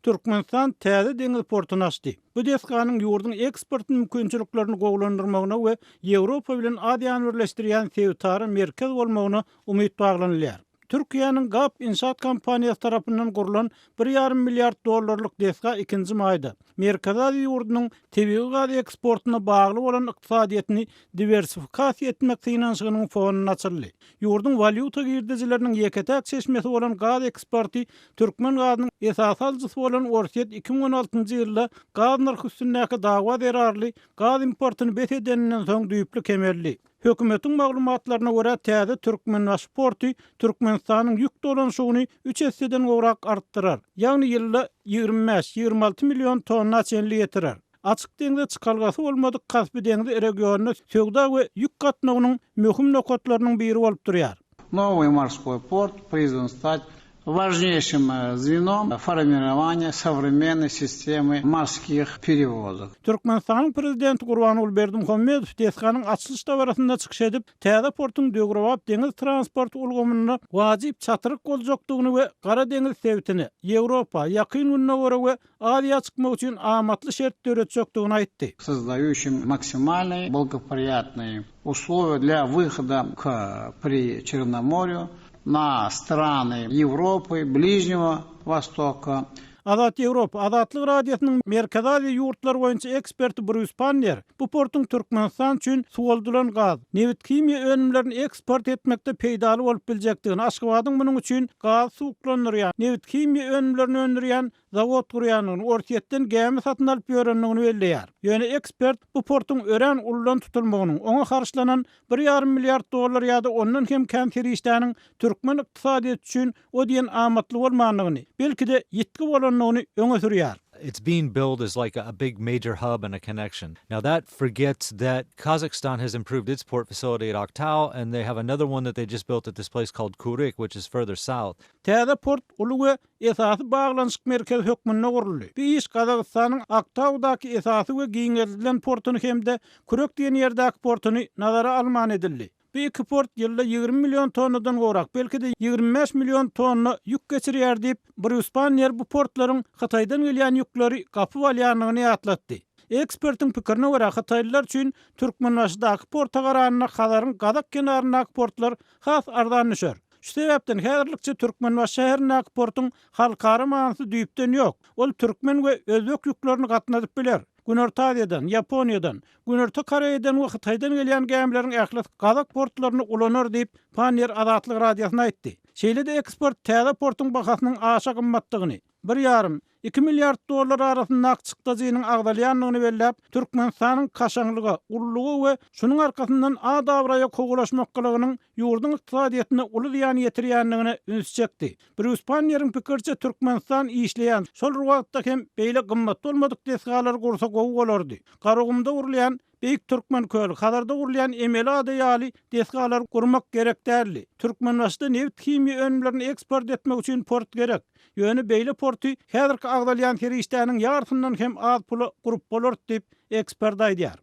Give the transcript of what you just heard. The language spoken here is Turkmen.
Türkmenistan täze deňiz portuny açdy. Bu deskanyň ýurdun eksport mümkinçiliklerini gowlandyrmagyna we Ýewropa bilen Aziýany birleşdirýän sebäpleri merkez bolmagyna umyt baglanylýar. Türkiýanyň GAP İnşaat Kompaniýasy tarapyndan gurulan $1,5 milyard deska 2-nji maýda Merkez Aziýa ýurdunyň tebii gaz eksportyna bagly bolan ykdysadyýetini diversifikasiýa etmek synanşygynyň fonuny açyldy. Ýurdun valyuta girdijileriniň ýeketäk çeşmesi bolan gaz eksporty Türkmen gazynyň esas aljysy bolan Orset 2016-njy ýylda gaz narhy üstünäki dawa derarly gaz importyny betedeninden soň düýpli kemerli. Hökümetiň maglumatlaryna görä täze Türkmenbaş porty Türkmenistanyň ýük dolanşygyny 3 hisseden gowrak artdyrar. Ýagny ýylda 25-26 million tonna çenli ýetirer. Açyk deňde çykalgasy bolmadyk Kaspy deňzi regionuna sögda we ýük gatnagynyň möhüm nokatlarynyň biri bolup durýar. Новый морской порт призван стать важнейшим звеном формирования современной системы морских перевозок. Türkmenistan prezidenti Gurbanuly Berdimuhammedow deskanyň açylyş dabarasynda çykyş edip, täze portuň döwrewap deňiz transport ulgamyny wajyp çatyryk boljakdygyny we Gara deňiz sebitini Ýewropa, ýakyn gününe görä we Aziýa çykmak üçin amatly şertler ötjekdigini aýtdy. Создающим максимальные благоприятные условия для выхода при Черноморью на страны Европы, Ближнего Востока. Azat Ýewropa Azatlyk radiosynyň Merkez Aziýa ýurtlar boýunça eksperti Bruce Panner bu portuň Türkmenistan üçin suwaldylan gaz, newit kimya önümlerini eksport etmekde peýdaly bolup biljekdigini, Aşgabatyň munyň üçin gaz suwuklandyrýan, newit kimya önümlerini öndürýän zawod gurýanyny, Orsetden gäme satyn alyp ýörendigini belleýär. Ýöne ekspert bu portuň ören ullan tutulmagynyň oňa garşylanan $1,5 milyard ýa-da ondan hem käm serişdäniň Türkmen ykdysadyety üçin o diýen amatly bolmagyny, belki-de ýetki bolanyny öňe sürýär. It's being billed as like a big major hub and a connection. Now that forgets that Kazakhstan has improved its port facility at Aktau, and they have another one that they just built at this place called Kurik, which is further south. Täze port uly we esasy baglanşyk merkez hökmünde guruldy. Bu iş Kazakstanyň Aktaudaky esasy we giňerdilen portuny hemde Kurik diýen ýerdäki portuny nazara alman edildi. Bu iki port ýylda 20 milyon tonnadan gowrak, belki-de 25 milyon tonna ýük geçirýär diýip Bruce Panner bu portlaryň Hataýdan gelýän ýükleri gapy alýanyny ýatlatdy. Ekspertiň pikirine görä Hataýlylar üçin Türkmenbaşdaky porta garanyna Hazaryň Gazak kenarynaky portlar has ardan düşer. Şu sebäpden häzirlikçe Türkmenbaş şäherindäki portuň halkara mansy düýpden ýok. Ol türkmen we özbek ýüklerini gatnadyp biler. Günorta Aziýadan, Ýaponiýadan, Günorta Koreýadan we Hitaýdan gelýän gemleriň ähli Gazak portlaryny ulanar diýip Panner Azatlyk radiosyna aýtdy. Şeýle-de eksport täze portuň bahasynyň aşa gymmatdygyny, $1,5-2 milyard arasynda akçykdagynyň agdalýanlygyny belläp, Türkmenistanyň kaşaňlygy, ullugy we şunyň arkasyndan adabraýa kogulaşmaklygynyň ýurdun ykdysadyýetyne uly ýan ýetirýändigini üns çekdi. Bruce Panner'iň pikirçe Türkmenistan işleýän şol wagtda hem beýle gymmat bolmadyk deskalar gursa gowy bolardy. Garagymda urulýan Beýik Türkmen köli, Hazarda gurulýan emeli adaýaly deskalar gurmak gerek därli. Türkmenbaşda newit kimya önümlerini eksport etmek üçin port gerek. Ýöne beýle porty häzirki agdalýan serişdäniň ýartyndan hem az pula gurup bolar diýip ekspert aýdýar.